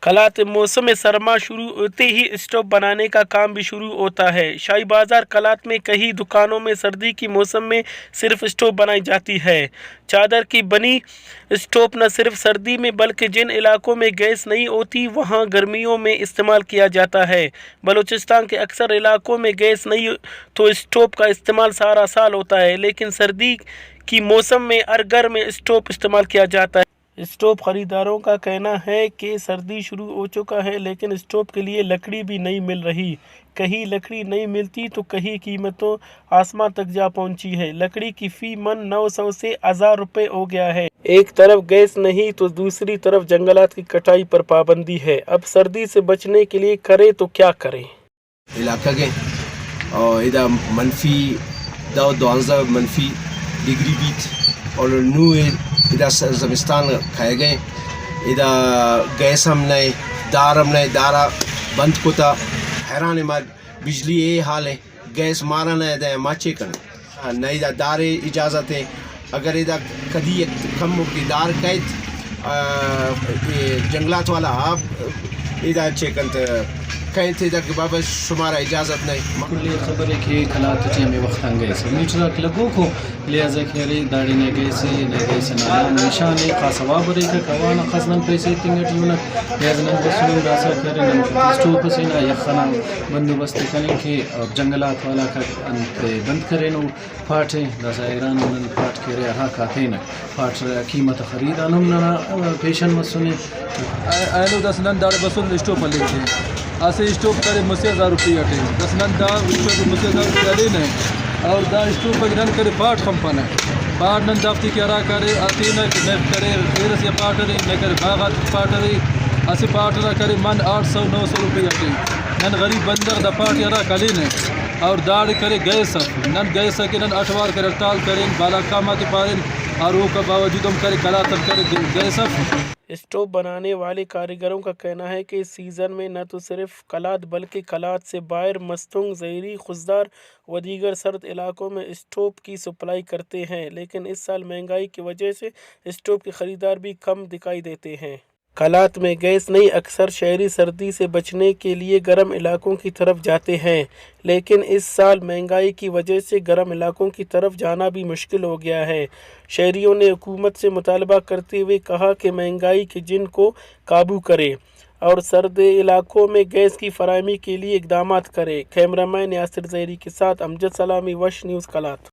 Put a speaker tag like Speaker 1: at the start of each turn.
Speaker 1: कलात मौसम सरमा शुरू होते ही स्टोव बनाने का काम भी शुरू होता है। शाही बाजार कलात में कई दुकानों में सर्दी की मौसम में सिर्फ स्टोव बनाई जाती है। चादर की बनी स्टोव न सिर्फ सर्दी में बल्कि जिन इलाकों में गैस नहीं होती वहां गर्मियों में इस्तेमाल किया जाता है। बलूचिस्तान के अक्सर इलाकों में गैस नहीं तो स्टोव का इस्तेमाल सारा साल होता है, लेकिन सर्दी की मौसम में हर घर में स्टोव इस्तेमाल किया जाता है। स्टोव खरीदारों का कहना है कि सर्दी शुरू हो चुका है, लेकिन स्टोव के लिए लकड़ी भी नहीं मिल रही। कहीं लकड़ी नहीं मिलती तो कहीं कीमतों आसमान तक जा पहुंची है। लकड़ी की फी मन 900 से 1000 रुपए हो गया है। एक तरफ गैस नहीं तो दूसरी तरफ जंगलात की कटाई पर पाबंदी है। अब सर्दी से बचने के लिए करे तो क्या करें?
Speaker 2: इलाका के और इधर मनफी 12 मनफी डिग्री बीत और नू इधर ज़मिस्तान खाए गए। इधर गैस हम नहीं दारा बंद कोता हैरान मार बिजली ये हाल है। गैस मारा नहीं दे माचे कर नहीं इधर दारे इजाज़त है। अगर इधर कदी कम दार कैद जंगलात वाला आप इधर चेकन कहीं थे इधर के बाबा शुमारा इजाज़त नहीं
Speaker 3: कुल्ली खबर है कि खलात चे में वक्त गए से मीठरा लगो को लिहाजा खेरे दाड़ी ने गए से ना निशान खास वाबरे का कवाना खसनन पैसे तिंगट यूनट लिहाजा न बसुन रासा खेरे न स्टोव से ना यखना बंदोबस्त करें कि जंगलात वाला का अंत बंद करें नो फाटे दस ईरान न फाट खेरे रहा खाते न फाट कीमत खरीद अनम ना पेशन मसुने
Speaker 4: आलो दस नन दाड़ बसुन स्टोव ले ऐसे स्टोव करे मुझसे 1000 रुपये अटे 10 नन दा मुझसे 1000 रुपये अटे नहीं और दा स्टोव पर रन करे पार्ट कंपन है पार्ट नन दाफ्ती क्या रहा करे आती न करे फिर से पार्ट नहीं न करे बागात पार्ट नहीं ऐसे पार्ट ना करे मन 800-900 रुपये अटे नन गरीब बंदर दा पार्ट यारा कली नहीं और दाड़ करे गैस नन गैस के नन अठवार करे हड़ताल करें बाला कामत पारें और वो का बावजूद हम करे कला तक करे गैस।
Speaker 1: स्टोव बनाने वाले कारीगरों का कहना है कि इस सीज़न में न तो सिर्फ कलात बल्कि कलात से बाहर मस्तूंग, ज़हरी, खुशदार व दीगर सर्द इलाकों में स्टोव की सप्लाई करते हैं, लेकिन इस साल महंगाई की वजह से स्टोव के ख़रीदार भी कम दिखाई देते हैं। कलात में गैस नहीं, अक्सर शहरी सर्दी से बचने के लिए गर्म इलाकों की तरफ जाते हैं, लेकिन इस साल महंगाई की वजह से गर्म इलाकों की तरफ जाना भी मुश्किल हो गया है। शहरियों ने हुकूमत से मुतालबा करते हुए कहा कि महंगाई के जिन को काबू करे और सर्द इलाकों में गैस की फराहमी के लिए इकदाम करे। कैमरामैन यासिर ज़हरी के साथ अमजद सलामी, वश न्यूज़ कलात।